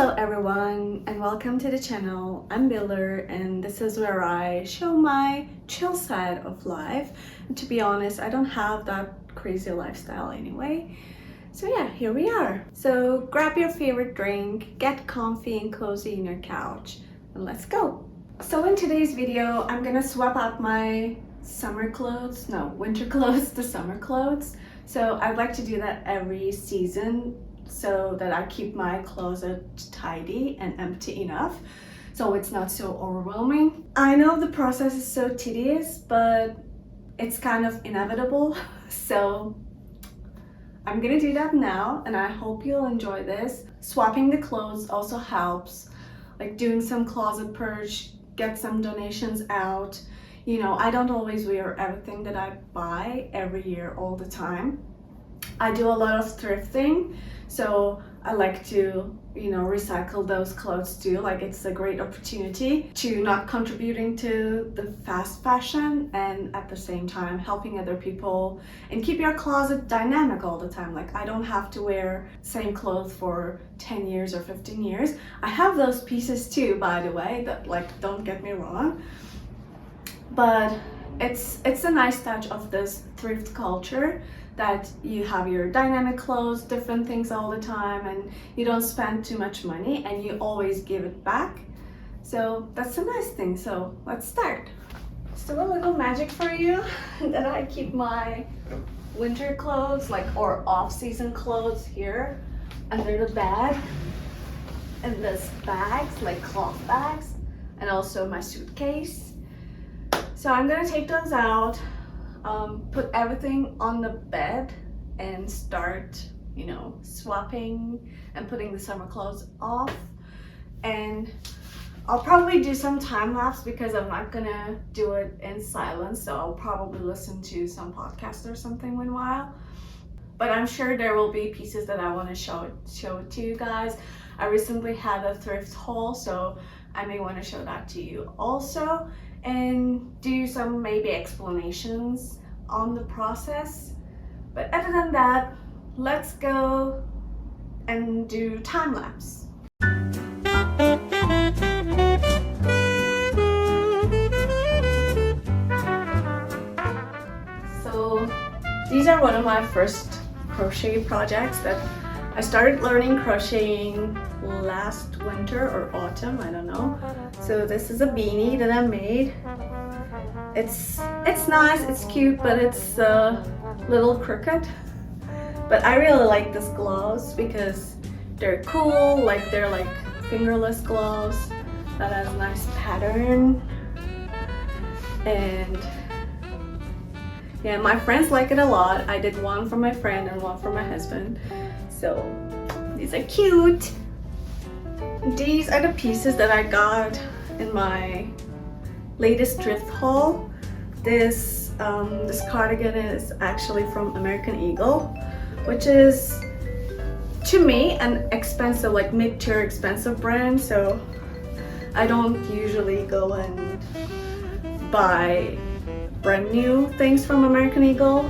Hello everyone and welcome to the channel. I'm Biller and this is where I show my chill side of life. And to be honest, I don't have that crazy lifestyle anyway. So yeah, here we are. So grab your favorite drink, get comfy and cozy in your couch, and let's go. So in today's video, I'm gonna swap out my winter clothes to summer clothes. So I'd like to do that every season so that I keep my closet tidy and empty enough so it's not so overwhelming. I know the process is so tedious, but it's kind of inevitable. So I'm gonna do that now and I hope you'll enjoy this. Swapping the clothes also helps, like doing some closet purge, get some donations out. You know, I don't always wear everything that I buy every year all the time. I do a lot of thrifting, so I like to, recycle those clothes too. Like, it's a great opportunity to not contributing to the fast fashion and at the same time helping other people and keep your closet dynamic all the time. Like, I don't have to wear same clothes for 10 years or 15 years. I have those pieces too, by the way, that, like, don't get me wrong, but it's a nice touch of this thrift culture that you have your dynamic clothes, different things all the time, and you don't spend too much money and you always give it back. So that's a nice thing. So let's start. So a little magic for you that I keep my winter clothes, or off-season clothes, here under the bed, and this bags, like cloth bags, and also my suitcase. So I'm gonna take those out, put everything on the bed and start, swapping and putting the summer clothes off. And I'll probably do some time lapse because I'm not gonna do it in silence, so I'll probably listen to some podcast or something meanwhile. But I'm sure there will be pieces that I want to show it to you guys. I recently had a thrift haul, so I may want to show that to you also, and do some maybe explanations on the process. But other than that, let's go and do time lapse. So these are one of my first crochet projects that I started learning crocheting last winter or autumn, I don't know. So this is a beanie that I made. It's nice, it's cute, but it's a little crooked. But I really like these gloves because they're cool, they're like fingerless gloves that has a nice pattern. And yeah, my friends like it a lot. I did one for my friend and one for my husband. So these are cute. These are the pieces that I got in my latest thrift haul. This cardigan is actually from American Eagle, which is, to me, an expensive, mid-tier expensive brand. So I don't usually go and buy brand new things from American Eagle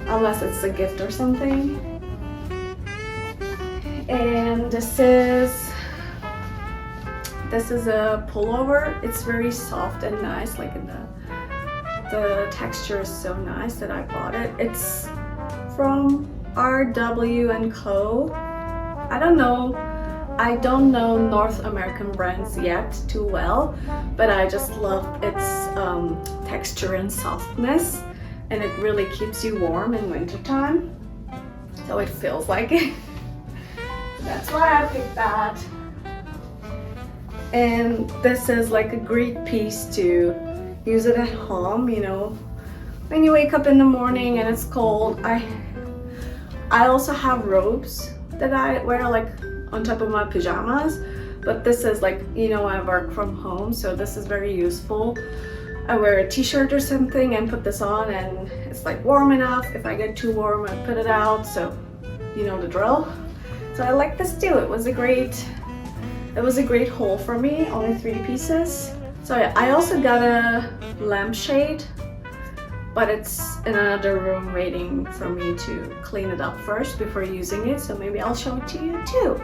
unless it's a gift or something. And this is a pullover. It's very soft and nice, the texture is so nice that I bought it. It's from RW&Co. I don't know North American brands yet too well, but I just love its texture and softness, and it really keeps you warm in wintertime, so it feels like it. That's why I picked that. And this is a great piece to use it at home, when you wake up in the morning and it's cold. I also have robes that I wear on top of my pajamas, but this is I work from home, so this is very useful. I wear a t-shirt or something and put this on, and it's warm enough. If I get too warm, I put it out, so you know the drill. So I like this too. It was a great haul for me, only 3 pieces. So yeah, I also got a lampshade, but it's in another room waiting for me to clean it up first before using it, so maybe I'll show it to you too.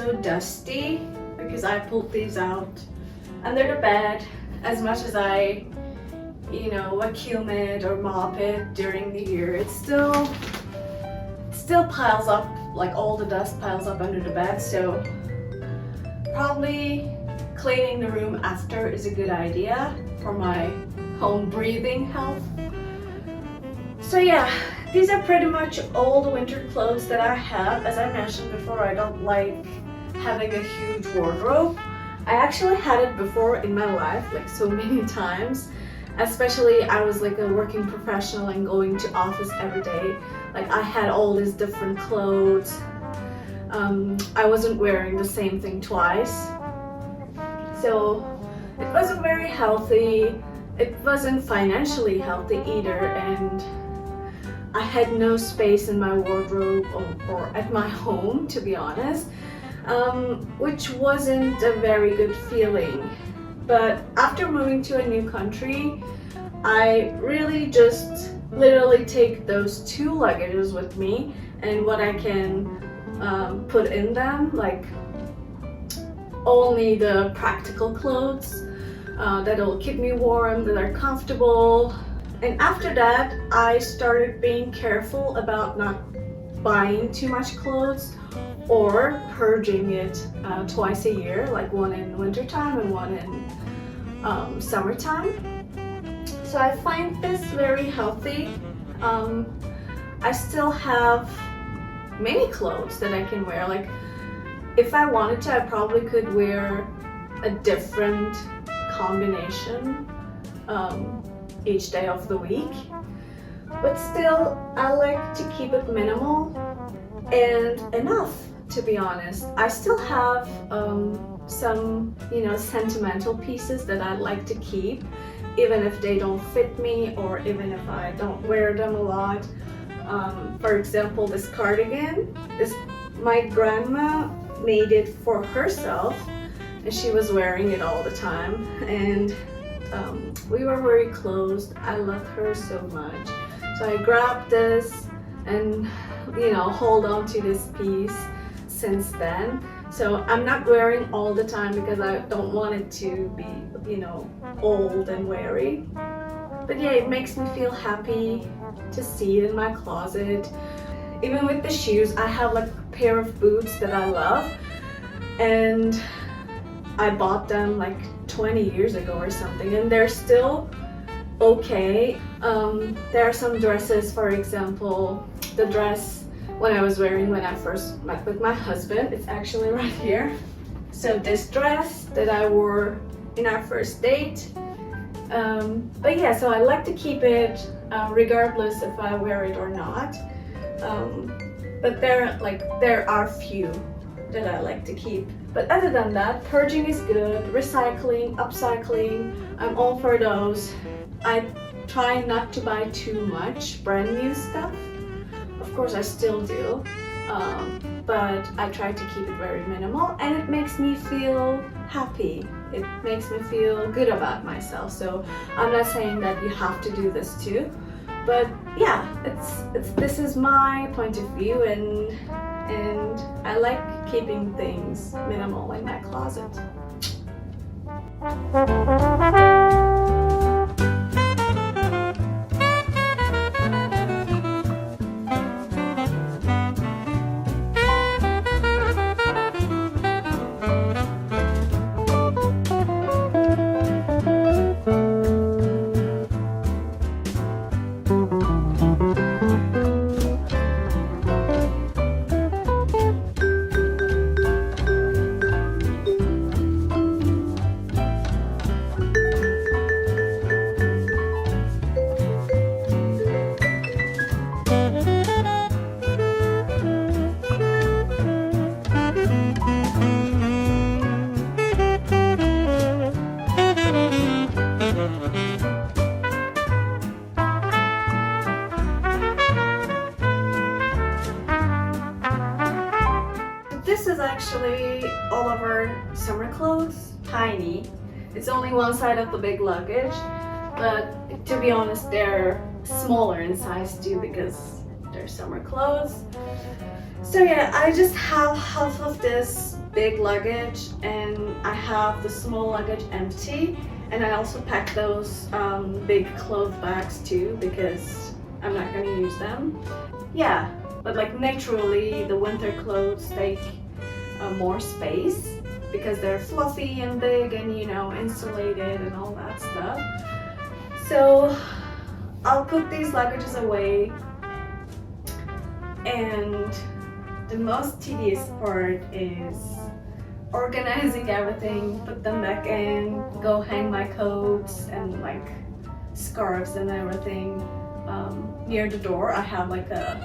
so dusty because I pulled these out under the bed. As much as I, vacuum it or mop it during the year, it still piles up, like all the dust piles up under the bed. So probably cleaning the room after is a good idea for my home breathing health. So yeah, these are pretty much all the winter clothes that I have. As I mentioned before, I don't like having a huge wardrobe. I actually had it before in my life, like so many times. Especially I was like a working professional and going to office every day. Like I had all these different clothes. I wasn't wearing the same thing twice. So it wasn't very healthy. It wasn't financially healthy either, and I had no space in my wardrobe or at my home, to be honest, which wasn't a very good feeling. But after moving to a new country, I really just literally take those 2 luggages with me and what I can put in them, like only the practical clothes that'll keep me warm, that are comfortable. And after that, I started being careful about not buying too much clothes or purging it twice a year, like one in wintertime and one in summertime. So I find this very healthy. I still have many clothes that I can wear. Like if I wanted to, I probably could wear a different combination each day of the week, but still I like to keep it minimal and enough, to be honest. I still have some sentimental pieces that I like to keep, even if they don't fit me or even if I don't wear them a lot. For example, this cardigan, my grandma made it for herself and she was wearing it all the time, and we were very close. I love her so much, so I grabbed this and hold on to this piece since then. So I'm not wearing all the time because I don't want it to be old and weary. But yeah, it makes me feel happy to see it in my closet. Even with the shoes, I have like a pair of boots that I love, and I bought them like 20 years ago or something, and they're still okay. There are some dresses, for example, the dress when I was wearing when I first met with my husband, it's actually right here. So this dress that I wore in our first date. But yeah, so I like to keep it regardless if I wear it or not. But there are few that I like to keep. But other than that, purging is good, recycling, upcycling, I'm all for those. I try not to buy too much brand new stuff. Of course I still do, but I try to keep it very minimal, and it makes me feel happy. It makes me feel good about myself. So I'm not saying that you have to do this too, but yeah, this is my point of view, and I like keeping things minimal in my closet. This is actually all of our summer clothes, tiny. It's only one side of the big luggage, but to be honest, they're smaller in size too because they're summer clothes. So yeah, I just have half of this big luggage and I have the small luggage empty, and I also pack those big cloth bags too because I'm not gonna use them. Yeah, but like naturally the winter clothes take more space because they're fluffy and big and, you know, insulated and all that stuff. So I'll put these luggages away, and the most tedious part is organizing everything, put them back in, go hang my coats and like scarves and everything near the door. I have like a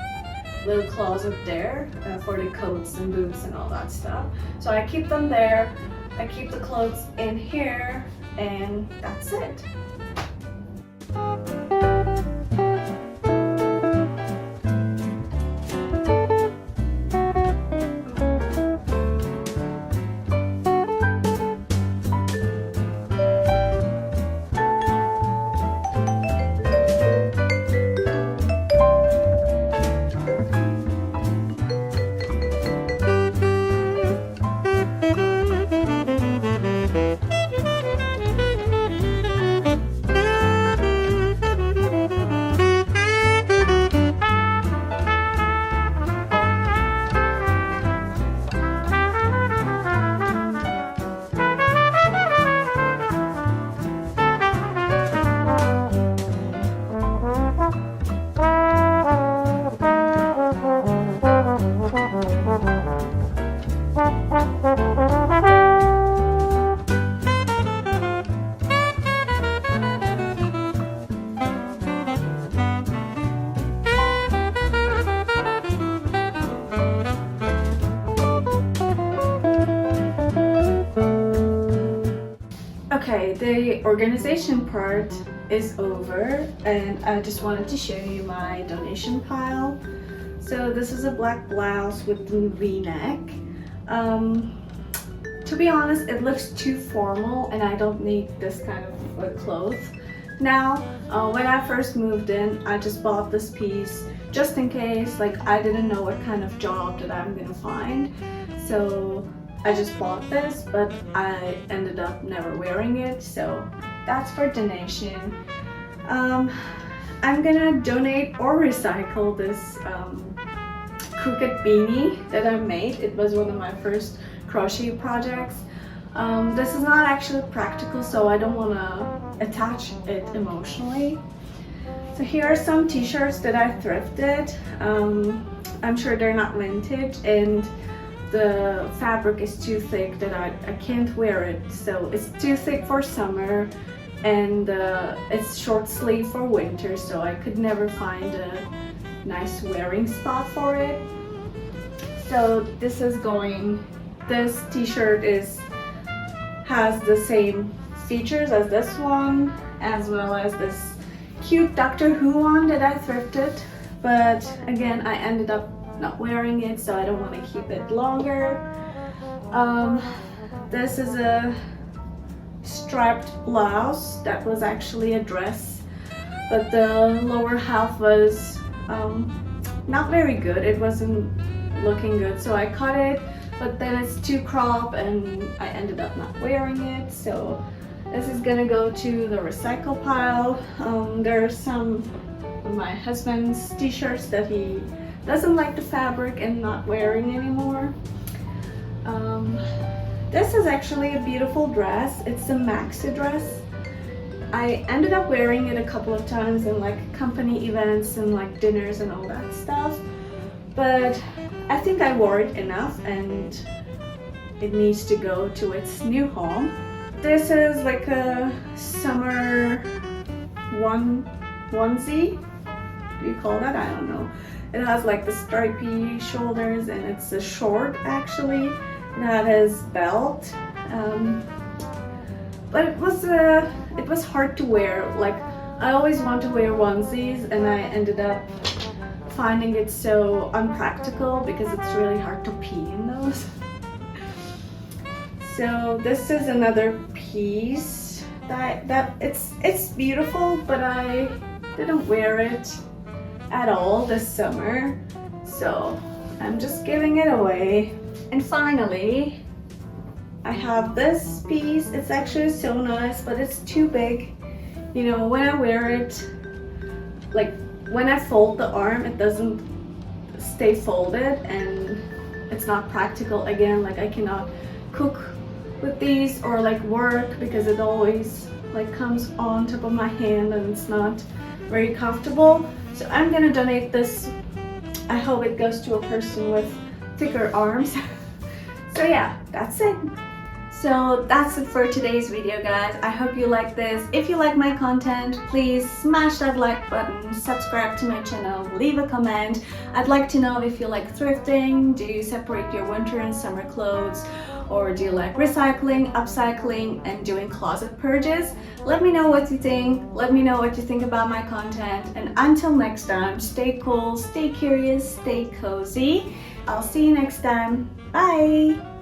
little closet there for the coats and boots and all that stuff. So I keep them there, I keep the clothes in here, and that's it. Okay, the organization part is over, and I just wanted to show you my donation pile. So this is a black blouse with the V-neck. To be honest, it looks too formal and I don't need this kind of clothes. Now, when I first moved in, I just bought this piece just in case, like I didn't know what kind of job that I'm gonna find. So I just bought this, but I ended up never wearing it, so that's for donation. I'm gonna donate or recycle this crooked beanie that I made. It was one of my first crochet projects. This is not actually practical, so I don't want to attach it emotionally. So here are some t-shirts that I thrifted. I'm sure they're not vintage, and the fabric is too thick that I can't wear it. So it's too thick for summer, and it's short sleeve for winter, so I could never find a nice wearing spot for it. So this t-shirt has the same features as this one, as well as this cute Doctor Who one that I thrifted, but again I ended up not wearing it, so I don't want to keep it longer. This is a striped blouse that was actually a dress, but the lower half was not very good. It wasn't looking good, so I cut it, but then it's too crop and I ended up not wearing it. So this is gonna go to the recycle pile. There are some of my husband's t-shirts that he doesn't like the fabric and not wearing anymore. This is actually a beautiful dress. It's a maxi dress. I ended up wearing it a couple of times in like company events and like dinners and all that stuff, but I think I wore it enough and it needs to go to its new home. This is like a summer onesie. Do you call that? I don't know. It has like the stripy shoulders and it's a short actually. It has belt, but it was hard to wear. Like I always want to wear onesies, and I ended up finding it so unpractical because it's really hard to pee in those. So this is another piece that it's beautiful, but I didn't wear it at all this summer, so I'm just giving it away. And finally, I have this piece. It's actually so nice, but it's too big. You know, when I wear it, like when I fold the arm, it doesn't stay folded and it's not practical. Again, like I cannot cook with these or like work because it always like comes on top of my hand and it's not very comfortable. So I'm gonna donate this. I hope it goes to a person with thicker arms. So yeah, that's it. So that's it for today's video, guys. I hope you like this. If you like my content, please smash that like button, subscribe to my channel, leave a comment. I'd like to know if you like thrifting. Do you separate your winter and summer clothes? Or do you like recycling, upcycling, and doing closet purges? Let me know what you think. Let me know what you think about my content. And until next time, stay cool, stay curious, stay cozy. I'll see you next time. Bye!